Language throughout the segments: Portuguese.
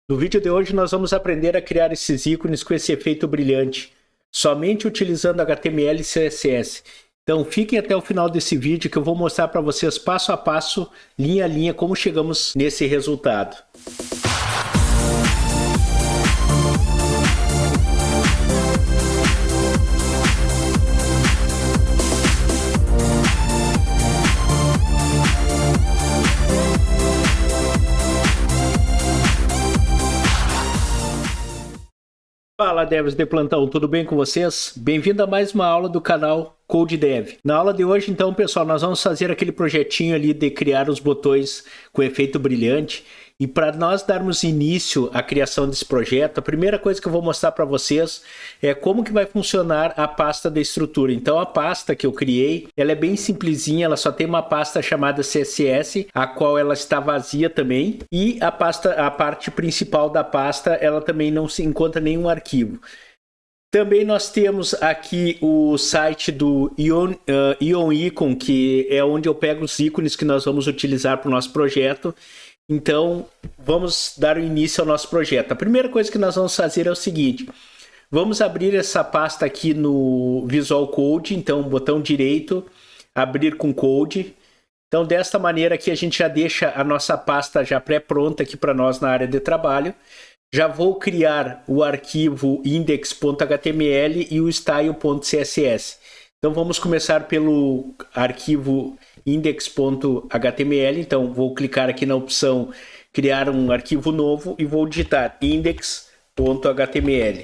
No vídeo de hoje nós vamos aprender a criar esses ícones com esse efeito brilhante, somente utilizando HTML e CSS. Então fiquem até o final desse vídeo que eu vou mostrar para vocês passo a passo, linha a linha, como chegamos nesse resultado. Fala devs de plantão, tudo bem com vocês? Bem-vindo a mais uma aula do canal Code Dev. Na aula de hoje, então, pessoal, nós vamos fazer aquele projetinho ali de criar os botões com efeito brilhante. E para nós darmos início à criação desse projeto, a primeira coisa que eu vou mostrar para vocês é como que vai funcionar a pasta da estrutura. Então a pasta que eu criei, ela é bem simplesinha, ela só tem uma pasta chamada CSS, a qual ela está vazia também, e a parte principal da pasta, ela também não se encontra nenhum arquivo. Também nós temos aqui o site do Ion Icon, que é onde eu pego os ícones que nós vamos utilizar para o nosso projeto. Então, vamos dar o início ao nosso projeto. A primeira coisa que nós vamos fazer é o seguinte. Vamos abrir essa pasta aqui no Visual Code. Então, botão direito, abrir com Code. Então, desta maneira aqui a gente já deixa a nossa pasta já pré-pronta aqui para nós na área de trabalho. Já vou criar o arquivo index.html e o style.css. Então, vamos começar pelo arquivo index.html. Então, vou clicar aqui na opção criar um arquivo novo e vou digitar index.html.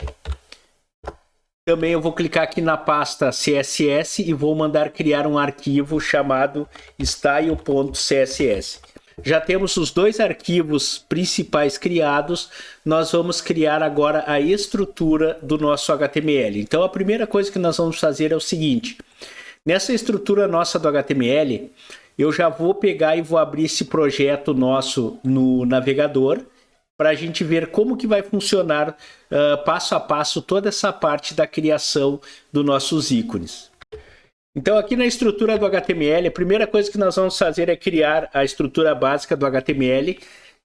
Também eu vou clicar aqui na pasta CSS e vou mandar criar um arquivo chamado style.css. Já temos os dois arquivos principais criados, nós vamos criar agora a estrutura do nosso HTML. Então a primeira coisa que nós vamos fazer é o seguinte, nessa estrutura nossa do HTML, eu já vou pegar e vou abrir esse projeto nosso no navegador, para a gente ver como que vai funcionar passo a passo toda essa parte da criação dos nossos ícones. Então aqui na estrutura do HTML, a primeira coisa que nós vamos fazer é criar a estrutura básica do HTML.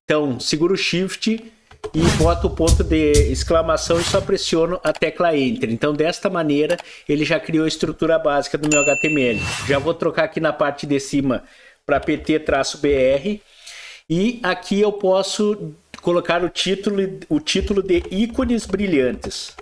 Então seguro o Shift e boto o ponto de exclamação e só pressiono a tecla Enter. Então desta maneira ele já criou a estrutura básica do meu HTML. Já vou trocar aqui na parte de cima para pt-br e aqui eu posso colocar o título de ícones brilhantes.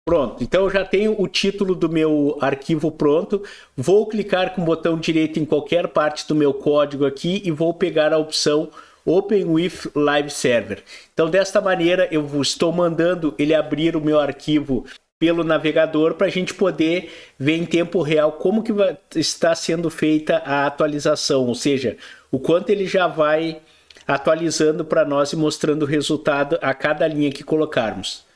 Pronto, então eu já tenho o título do meu arquivo pronto. Vou clicar com o botão direito em qualquer parte do meu código aqui e vou pegar a opção Open with Live Server. Então desta maneira eu estou mandando ele abrir o meu arquivo pelo navegador para a gente poder ver em tempo real como que está sendo feita a atualização, ou seja, o quanto ele já vai atualizando para nós e mostrando o resultado a cada linha que colocarmos.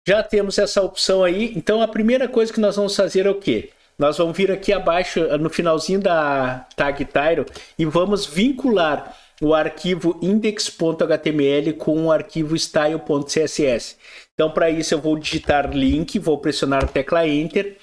Já temos essa opção aí, então a primeira coisa que nós vamos fazer é o quê? Nós vamos vir aqui abaixo, no finalzinho da tag title, e vamos vincular o arquivo index.html com o arquivo style.css. Então para isso eu vou digitar link, vou pressionar a tecla Enter.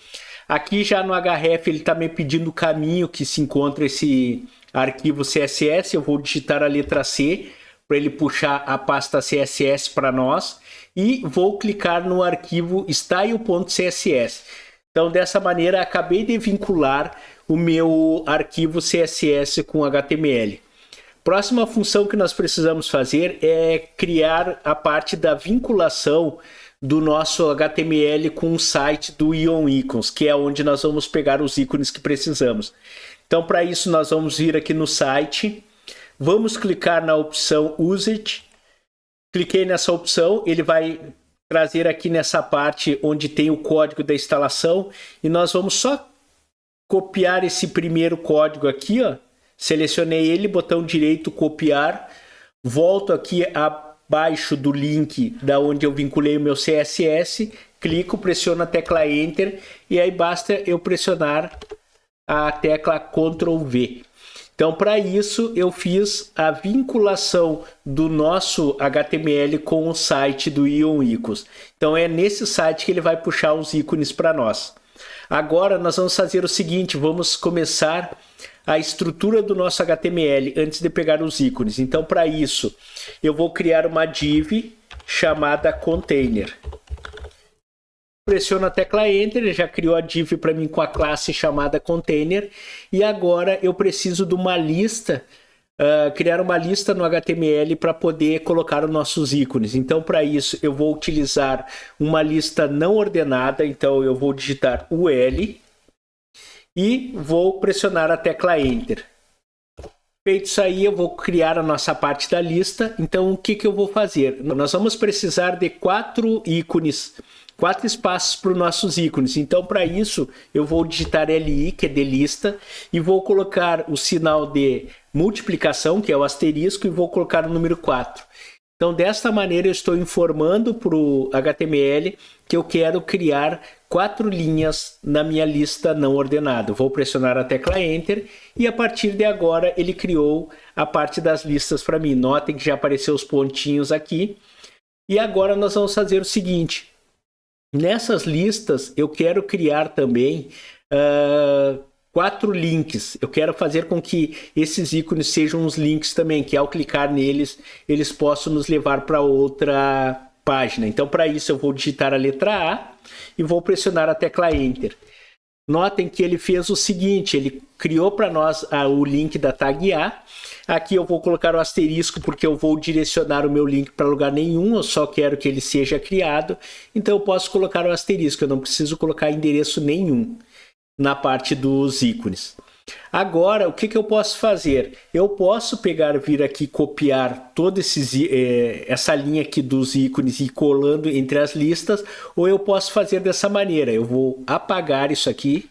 Aqui já no href ele está me pedindo o caminho que se encontra esse arquivo CSS, eu vou digitar a letra C, para ele puxar a pasta CSS para nós. E vou clicar no arquivo style.css. Então dessa maneira acabei de vincular o meu arquivo CSS com HTML. Próxima função que nós precisamos fazer é criar a parte da vinculação do nosso HTML com o site do Ion Icons, que é onde nós vamos pegar os ícones que precisamos. Então para isso nós vamos vir aqui no site, vamos clicar na opção Usage. Cliquei nessa opção, ele vai trazer aqui nessa parte onde tem o código da instalação e nós vamos só copiar esse primeiro código aqui, ó. Selecionei ele, botão direito, copiar, volto aqui abaixo do link da onde eu vinculei o meu CSS, clico, pressiono a tecla Enter e aí basta eu pressionar a tecla Ctrl V. Então, para isso, eu fiz a vinculação do nosso HTML com o site do Ion Icons. Então, é nesse site que ele vai puxar os ícones para nós. Agora, nós vamos fazer o seguinte, vamos começar a estrutura do nosso HTML antes de pegar os ícones. Então, para isso, eu vou criar uma div chamada container. Pressiono a tecla Enter, ele já criou a div para mim com a classe chamada container. E agora eu preciso de uma lista, criar uma lista no HTML para poder colocar os nossos ícones. Então, para isso, eu vou utilizar uma lista não ordenada. Então, eu vou digitar UL e vou pressionar a tecla Enter. Feito isso aí, eu vou criar a nossa parte da lista. Então, o que eu vou fazer? Nós vamos precisar de 4 ícones, 4 espaços para os nossos ícones. Então, para isso, eu vou digitar LI, que é de lista, e vou colocar o sinal de multiplicação, que é o asterisco, e vou colocar o número 4. Então, desta maneira, eu estou informando para o HTML que eu quero criar 4 linhas na minha lista não ordenada. Vou pressionar a tecla Enter e a partir de agora ele criou a parte das listas para mim. Notem que já apareceu os pontinhos aqui. E agora nós vamos fazer o seguinte. Nessas listas eu quero criar também 4 links. Eu quero fazer com que esses ícones sejam uns links também, que ao clicar neles, eles possam nos levar para outra página. Então, para isso, eu vou digitar a letra A e vou pressionar a tecla Enter. Notem que ele fez o seguinte, ele criou para nós o link da tag A. Aqui eu vou colocar o asterisco porque eu vou direcionar o meu link para lugar nenhum, eu só quero que ele seja criado. Então, eu posso colocar o asterisco, eu não preciso colocar endereço nenhum na parte dos ícones. Agora, o que eu posso fazer? Eu posso vir aqui, copiar toda essa linha aqui dos ícones e ir colando entre as listas, ou eu posso fazer dessa maneira. Eu vou apagar isso aqui.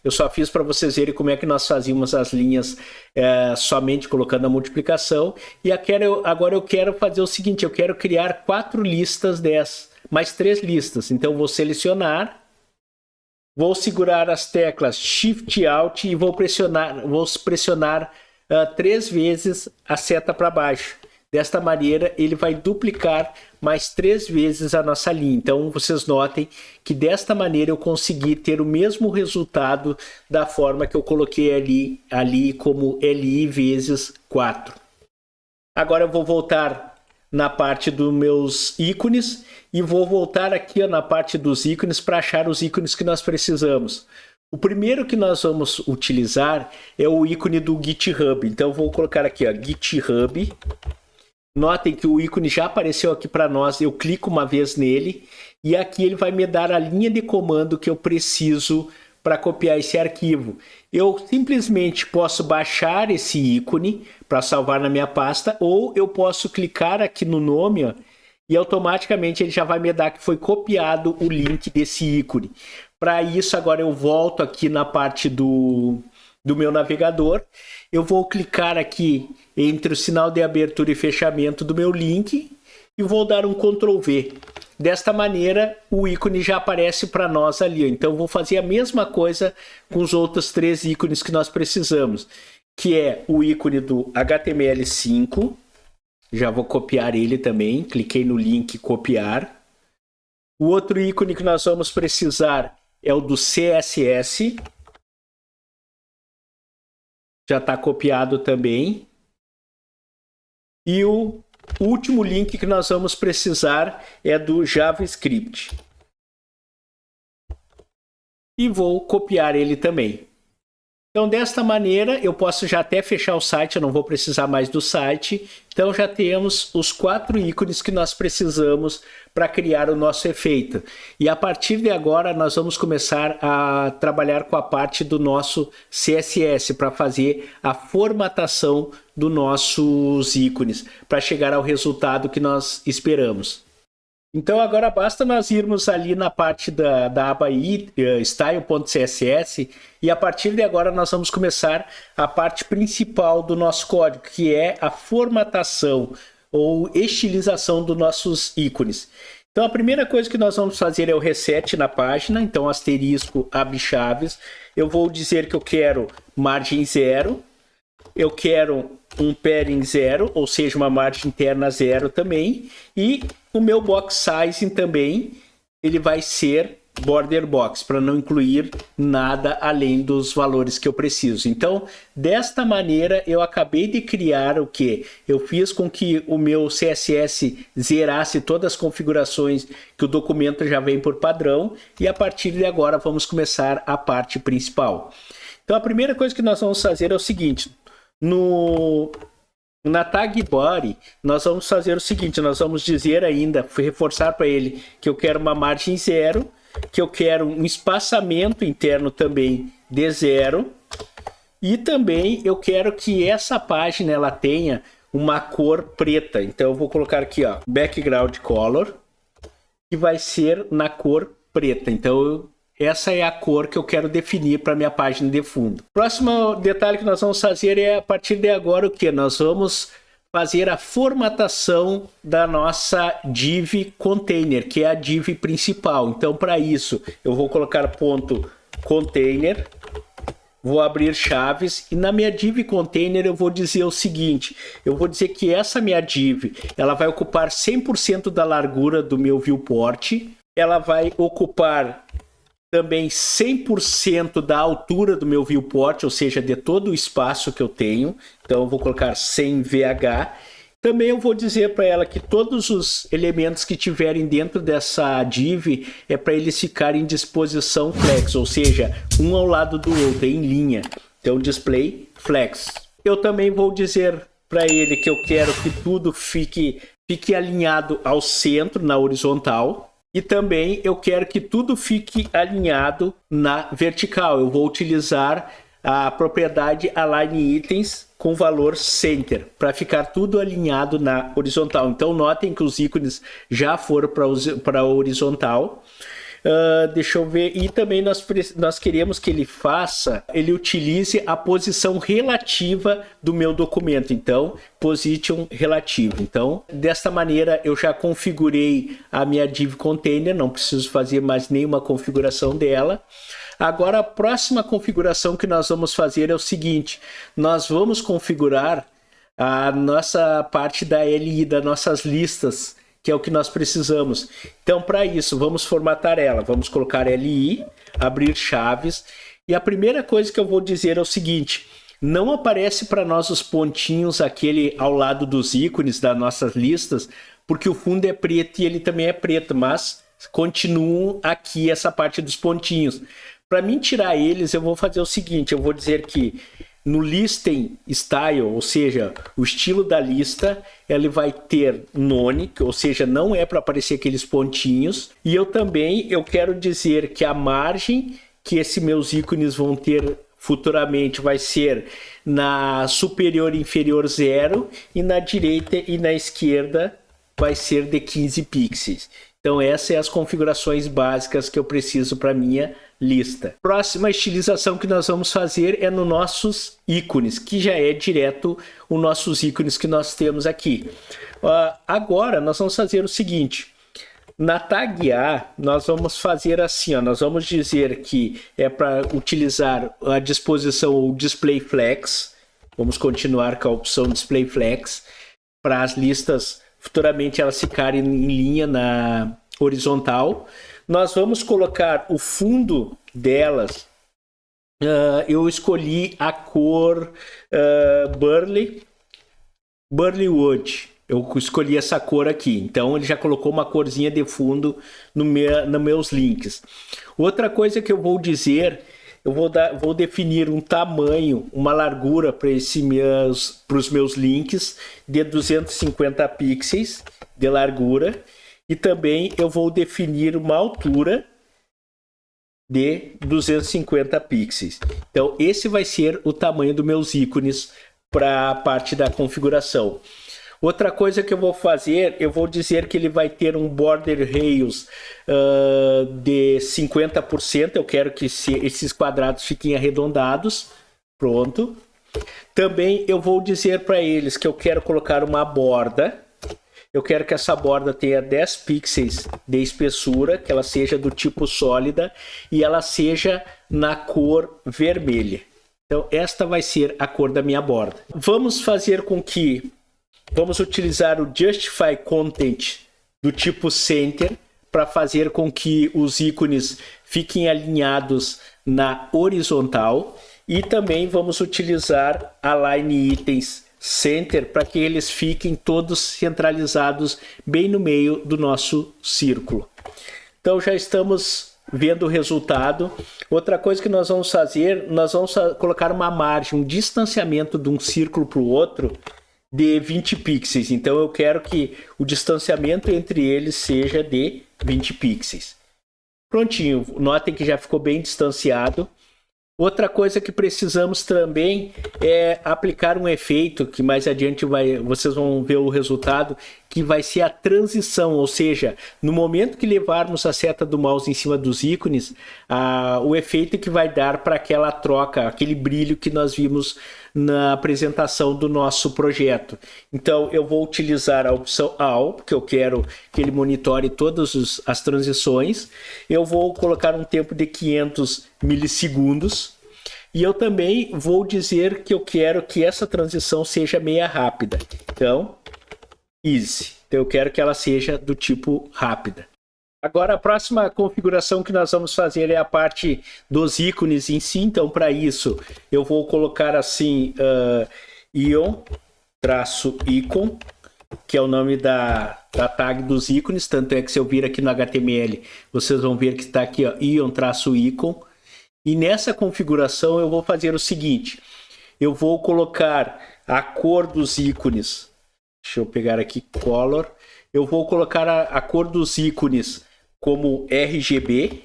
Eu só fiz para vocês verem como é que nós fazíamos as linhas somente colocando a multiplicação. E agora eu quero fazer o seguinte, eu quero criar 4 listas dessas, mais 3 listas. Então, eu vou selecionar. Vou segurar as teclas Shift Alt e vou pressionar 3 vezes a seta para baixo. Desta maneira, ele vai duplicar mais 3 vezes a nossa linha. Então, vocês notem que desta maneira eu consegui ter o mesmo resultado da forma que eu coloquei ali como LI vezes 4. Agora eu vou voltar na parte dos meus ícones e vou voltar aqui na parte dos ícones para achar os ícones que nós precisamos. O primeiro que nós vamos utilizar é o ícone do GitHub. Então eu vou colocar aqui, GitHub. Notem que o ícone já apareceu aqui para nós. Eu clico uma vez nele e aqui ele vai me dar a linha de comando que eu preciso para copiar esse arquivo. Eu simplesmente posso baixar esse ícone para salvar na minha pasta, ou eu posso clicar aqui no nome e automaticamente ele já vai me dar que foi copiado o link desse ícone. Para isso, agora eu volto aqui na parte do meu navegador. Eu vou clicar aqui entre o sinal de abertura e fechamento do meu link e vou dar um Ctrl V. Desta maneira, o ícone já aparece para nós ali. Então, vou fazer a mesma coisa com os outros 3 ícones que nós precisamos, que é o ícone do HTML5. Já vou copiar ele também. Cliquei no link copiar. O outro ícone que nós vamos precisar é o do CSS. Já está copiado também. E o último link que nós vamos precisar é do JavaScript. E vou copiar ele também. Então, desta maneira, eu posso já até fechar o site, eu não vou precisar mais do site. Então, já temos os 4 ícones que nós precisamos para criar o nosso efeito. E a partir de agora, nós vamos começar a trabalhar com a parte do nosso CSS para fazer a formatação dos nossos ícones, para chegar ao resultado que nós esperamos. Então, agora basta nós irmos ali na parte da aba style.css e a partir de agora nós vamos começar a parte principal do nosso código, que é a formatação ou estilização dos nossos ícones. Então, a primeira coisa que nós vamos fazer é o reset na página. Então, asterisco, abre chaves. Eu vou dizer que eu quero margem 0. Eu quero um padding 0, ou seja, uma margem interna 0 também. E o meu box sizing também, ele vai ser border box, para não incluir nada além dos valores que eu preciso. Então, desta maneira, eu acabei de criar o que? Eu fiz com que o meu CSS zerasse todas as configurações que o documento já vem por padrão, e a partir de agora vamos começar a parte principal. Então, a primeira coisa que nós vamos fazer é o seguinte: na tag body, nós vamos fazer o seguinte, nós vamos dizer ainda, reforçar para ele que eu quero uma margem 0, que eu quero um espaçamento interno também de 0, e também eu quero que essa página ela tenha uma cor preta. Então eu vou colocar aqui, ó, background color, que vai ser na cor preta. Então essa é a cor que eu quero definir para minha página de fundo. Próximo detalhe que nós vamos fazer é, a partir de agora, o que? Nós vamos fazer a formatação da nossa div container, que é a div principal. Então, para isso, eu vou colocar ponto container, vou abrir chaves, e na minha div container eu vou dizer o seguinte: eu vou dizer que essa minha div, ela vai ocupar 100% da largura do meu viewport, ela vai ocupar também 100% da altura do meu viewport, ou seja, de todo o espaço que eu tenho. Então eu vou colocar 100 VH. Também eu vou dizer para ela que todos os elementos que tiverem dentro dessa div é para eles ficarem em disposição flex, ou seja, um ao lado do outro, em linha. Então display flex. Eu também vou dizer para ele que eu quero que tudo fique alinhado ao centro, na horizontal. E também eu quero que tudo fique alinhado na vertical. Eu vou utilizar a propriedade Align Items com valor Center, para ficar tudo alinhado na horizontal. Então notem que os ícones já foram para a horizontal. Deixa eu ver, e também nós queremos que ele utilize a posição relativa do meu documento, então position relativo. Então desta maneira eu já configurei a minha div container, não preciso fazer mais nenhuma configuração dela. Agora a próxima configuração que nós vamos fazer é o seguinte: nós vamos configurar a nossa parte da LI, das nossas listas, que é o que nós precisamos. Então, para isso, vamos formatar ela. Vamos colocar LI, abrir chaves. E a primeira coisa que eu vou dizer é o seguinte: não aparece para nós os pontinhos aquele ao lado dos ícones das nossas listas, porque o fundo é preto e ele também é preto, mas continuam aqui essa parte dos pontinhos. Para mim tirar eles, eu vou fazer o seguinte: eu vou dizer que no listing style, ou seja, o estilo da lista, ele vai ter none, ou seja, não é para aparecer aqueles pontinhos. E eu quero dizer que a margem que esses meus ícones vão ter futuramente vai ser na superior e inferior 0, e na direita e na esquerda vai ser de 15 pixels. Então essas são as configurações básicas que eu preciso para minha lista. Próxima estilização que nós vamos fazer é nos nossos ícones, que já é direto os nossos ícones que nós temos aqui. Agora nós vamos fazer o seguinte: na tag A nós vamos fazer assim, nós vamos dizer que é para utilizar a disposição ou display flex. Vamos continuar com a opção display flex para as listas futuramente elas ficarem em linha na horizontal. Nós vamos colocar o fundo delas. Eu escolhi a cor Burley Wood. Eu escolhi essa cor aqui. Então ele já colocou uma corzinha de fundo nos meus links. Outra coisa que eu vou dizer, eu vou definir um tamanho, uma largura para os meus links de 250 pixels de largura. E também eu vou definir uma altura de 250 pixels. Então esse vai ser o tamanho dos meus ícones para a parte da configuração. Outra coisa que eu vou fazer, eu vou dizer que ele vai ter um border radius de 50%. Eu quero que esses quadrados fiquem arredondados. Pronto. Também eu vou dizer para eles que eu quero colocar uma borda. Eu quero que essa borda tenha 10 pixels de espessura, que ela seja do tipo sólida e ela seja na cor vermelha. Então esta vai ser a cor da minha borda. Vamos utilizar o Justify Content do tipo Center para fazer com que os ícones fiquem alinhados na horizontal. E também vamos utilizar a Line Items Center para que eles fiquem todos centralizados bem no meio do nosso círculo. Então já estamos vendo o resultado. Outra coisa que nós vamos fazer, nós vamos colocar uma margem, um distanciamento de um círculo para o outro de 20 pixels. Então eu quero que o distanciamento entre eles seja de 20 pixels. Prontinho, notem que já ficou bem distanciado. Outra coisa que precisamos também é aplicar um efeito, que mais adiante vocês vão ver o resultado, que vai ser a transição, ou seja, no momento que levarmos a seta do mouse em cima dos ícones, o efeito que vai dar para aquela troca, aquele brilho que nós vimos na apresentação do nosso projeto. Então eu vou utilizar a opção All, porque eu quero que ele monitore todas as transições. Eu vou colocar um tempo de 500 milissegundos. E eu também vou dizer que eu quero que essa transição seja meia rápida. Então, Easy. Então eu quero que ela seja do tipo rápida. Agora a próxima configuração que nós vamos fazer é a parte dos ícones em si. Então para isso eu vou colocar assim ion-icon, que é o nome da tag dos ícones. Tanto é que se eu vir aqui no HTML, vocês vão ver que está aqui, ó, ion-icon. E nessa configuração eu vou fazer o seguinte: eu vou colocar a cor dos ícones. Deixa eu pegar aqui color. Eu vou colocar a cor dos ícones como RGB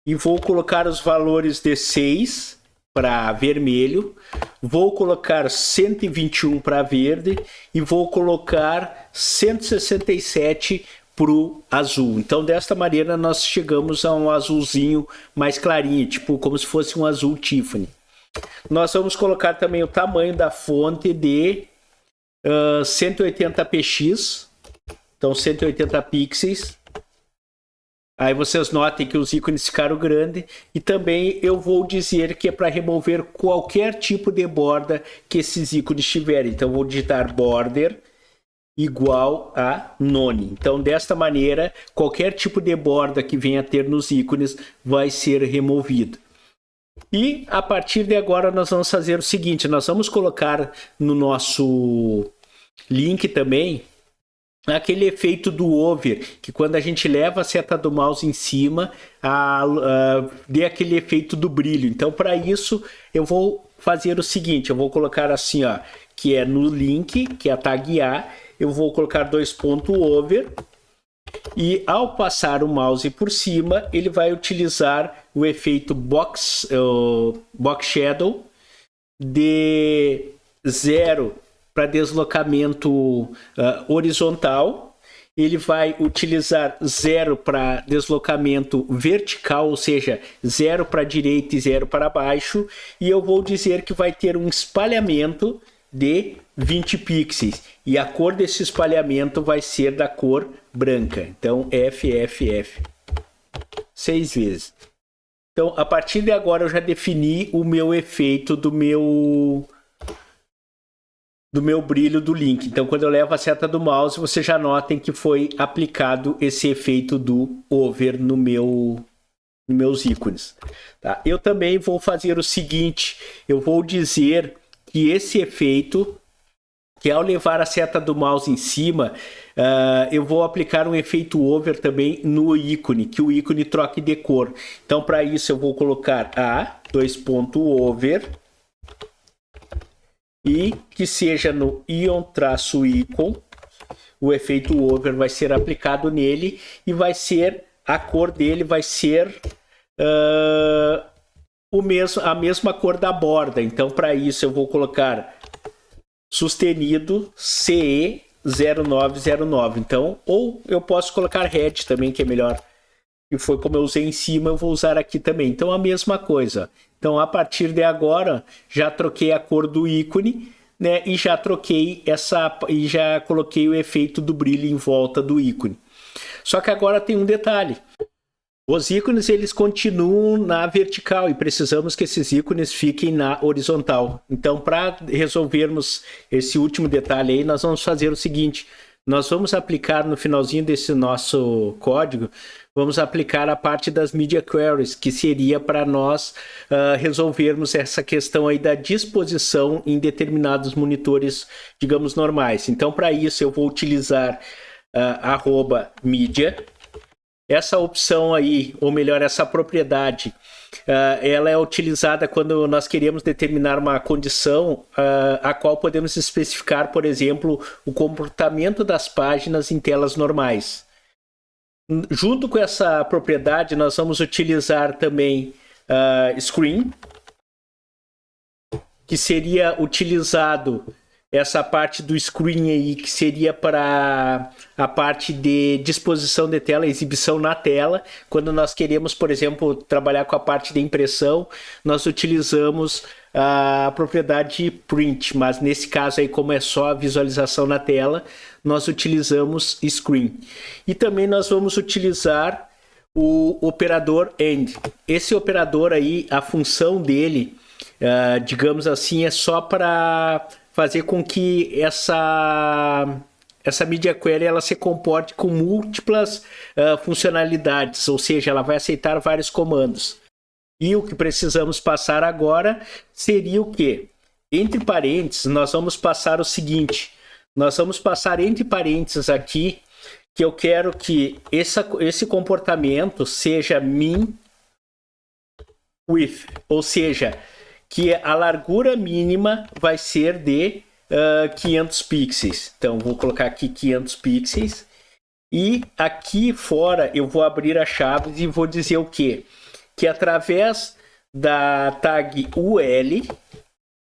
e vou colocar os valores de 6 para vermelho, vou colocar 121 para verde e vou colocar 167 para o azul. Então desta maneira nós chegamos a um azulzinho mais clarinho, tipo como se fosse um azul Tiffany. Nós vamos colocar também o tamanho da fonte de 180 px, então 180 pixels. Aí vocês notem que os ícones ficaram grandes. E também eu vou dizer que é para remover qualquer tipo de borda que esses ícones tiverem. Então vou digitar border igual a none. Então desta maneira qualquer tipo de borda que venha a ter nos ícones vai ser removido. E a partir de agora nós vamos fazer o seguinte: nós vamos colocar no nosso link também aquele efeito do over, que quando a gente leva a seta do mouse em cima, dê aquele efeito do brilho. Então para isso eu vou fazer o seguinte: eu vou colocar assim, ó, que é no link, que é a tag A, eu vou colocar 2 pontos over. E ao passar o mouse por cima, ele vai utilizar o efeito box shadow de 0 para deslocamento horizontal. Ele vai utilizar 0 para deslocamento vertical, ou seja, 0 para a direita e 0 para baixo. E eu vou dizer que vai ter um espalhamento de 20 pixels. E a cor desse espalhamento vai ser da cor branca. Então, FFF. 6 vezes. Então, a partir de agora eu já defini o meu efeito do meu brilho do link. Então, quando eu levo a seta do mouse, vocês já notem que foi aplicado esse efeito do over nos meus ícones. Tá? Eu também vou fazer o seguinte: eu vou dizer que esse efeito, que ao levar a seta do mouse em cima, eu vou aplicar um efeito over também no ícone, que o ícone troque de cor. Então, para isso, eu vou colocar over e que seja no ion-icon. O efeito over vai ser aplicado nele e vai ser, a cor dele vai ser a mesma cor da borda. Então para isso eu vou colocar sustenido CE0909. Então, ou eu posso colocar red também, que é melhor. E foi como eu usei em cima, eu vou usar aqui também. Então a mesma coisa. Então a partir de agora já troquei a cor do ícone, né? E já troquei e já coloquei o efeito do brilho em volta do ícone. Só que agora tem um detalhe. Os ícones eles continuam na vertical e precisamos que esses ícones fiquem na horizontal. Então, para resolvermos esse último detalhe aí, nós vamos fazer o seguinte: nós vamos aplicar no finalzinho desse nosso código, vamos aplicar a parte das Media Queries, que seria para nós resolvermos essa questão aí da disposição em determinados monitores, digamos, normais. Então, para isso, eu vou utilizar @media. Essa opção aí, ou melhor, essa propriedade, ela é utilizada quando nós queremos determinar uma condição a qual podemos especificar, por exemplo, o comportamento das páginas em telas normais. Junto com essa propriedade, nós vamos utilizar também screen, que seria utilizado essa parte do screen aí, que seria para a parte de disposição de tela, exibição na tela. Quando nós queremos, por exemplo, trabalhar com a parte de impressão, nós utilizamos a propriedade print, mas nesse caso aí, como é só a visualização na tela, nós utilizamos screen. E também nós vamos utilizar o operador AND. Esse operador aí, a função dele, digamos assim, é só para fazer com que essa Media Query ela se comporte com múltiplas funcionalidades, ou seja, ela vai aceitar vários comandos. E o que precisamos passar agora seria o quê? Entre parênteses, nós vamos passar o seguinte, nós vamos passar entre parênteses aqui, que eu quero que esse comportamento seja min width, ou seja, que a largura mínima vai ser de 500 pixels. Então, vou colocar aqui 500 pixels. E aqui fora eu vou abrir as chaves e vou dizer o quê? Que através da tag UL,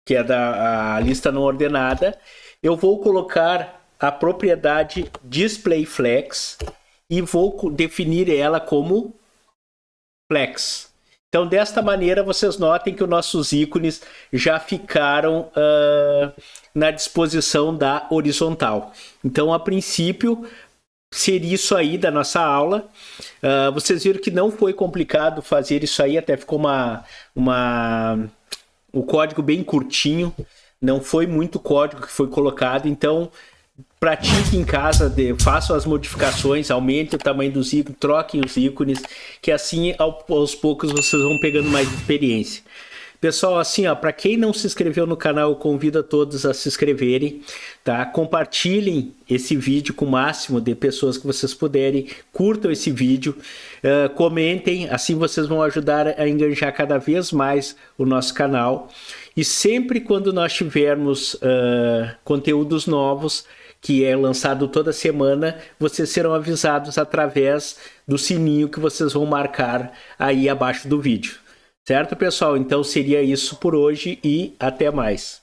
que é da lista não ordenada, eu vou colocar a propriedade displayFlex e vou definir ela como flex. Então, desta maneira, vocês notem que os nossos ícones já ficaram na disposição da horizontal. Então, a princípio, seria isso aí da nossa aula. Vocês viram que não foi complicado fazer isso aí, até ficou o código bem curtinho, não foi muito código que foi colocado, então pratique em casa, façam as modificações, aumente o tamanho dos ícones, troquem os ícones, que assim aos poucos vocês vão pegando mais experiência. Pessoal, assim, para quem não se inscreveu no canal, eu convido a todos a se inscreverem, tá? Compartilhem esse vídeo com o máximo de pessoas que vocês puderem, curtam esse vídeo, comentem, assim vocês vão ajudar a enganjar cada vez mais o nosso canal. E sempre quando nós tivermos conteúdos novos, que é lançado toda semana, vocês serão avisados através do sininho que vocês vão marcar aí abaixo do vídeo. Certo, pessoal? Então seria isso por hoje e até mais.